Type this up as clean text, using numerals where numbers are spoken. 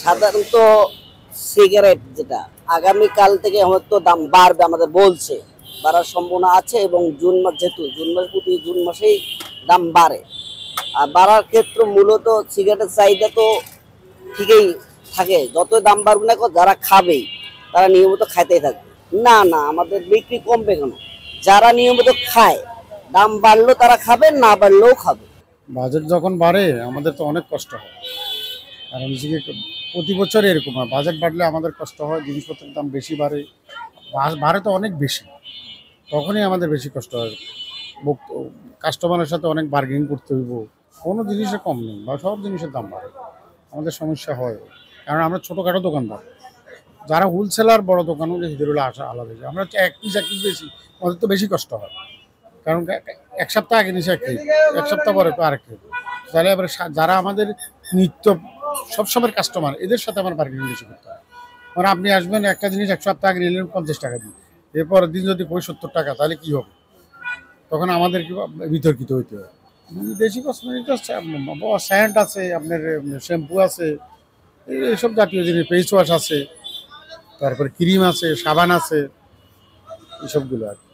সাধারণত সিগারেট যেটা আগামীকাল থেকে হয়তো দাম বাড়বে, আমাদের বলছে বাড়ার সম্ভাবনা আছে। এবং জুন মাস, যেহেতু জুন মাস প্রতি জুন মাসেই দাম বাড়ে, আর বাড়ার ক্ষেত্রে মূলত সিগারেটের চাহিদা তো ঠিকই থাকে। যতই দাম বাড়বে না কেন, যারা খাবেই তারা নিয়মিত খাইতেই থাকবে। না না, আমাদের বিক্রি কমবে কেন? যারা নিয়মিত খায়, দাম বাড়লেও তারা খাবে, না বাড়লেও খাবে। বাজেট যখন বাড়ে আমাদের তো অনেক কষ্ট হয়, কারণ প্রতি বছর এরকম হয়। বাজেট বাড়লে আমাদের কষ্ট হয়, জিনিসপত্রের দাম বেশি বাড়ে, বাড়ে তো অনেক বেশি, তখনই আমাদের বেশি কষ্ট হয়। কাস্টমারের সাথে অনেক বার্গেনিং করতে হইব, কোনো জিনিসের কম নেই বা সব জিনিসের দাম বাড়ে, আমাদের সমস্যা হয়। কারণ আমরা ছোটোখাটো দোকানদার, যারা হোলসেলার বড় দোকানও এদের হলে আসা আলাদা। আমরা এক পিস বেশি, আমাদের তো বেশি কষ্ট হয়। কারণ এক সপ্তাহ আগে নিচে এক এক সপ্তাহ পরে তো আরেক তাহলে এবার যারা আমাদের নিত্য সবসময়ের কাস্টমার, এদের সাথে আমার বার্গেনিং বেশি করতে হয়। মানে আপনি আসবেন একটা জিনিস এক সপ্তাহ আগে নিলেন 50 টাকা দিয়ে, এরপরের দিন যদি 75 টাকা, তাহলে কি হবে? তখন আমাদের কি বিতর্কিত হইতে হয়। দেশি কসমেটিক্স স্যান্ড আছে, আপনার শ্যাম্পু আছে, এইসব জাতীয় জিনিস, ফেস ওয়াশ আছে, তারপরে ক্রিম আছে, সাবান আছে, এসবগুলো আর কি।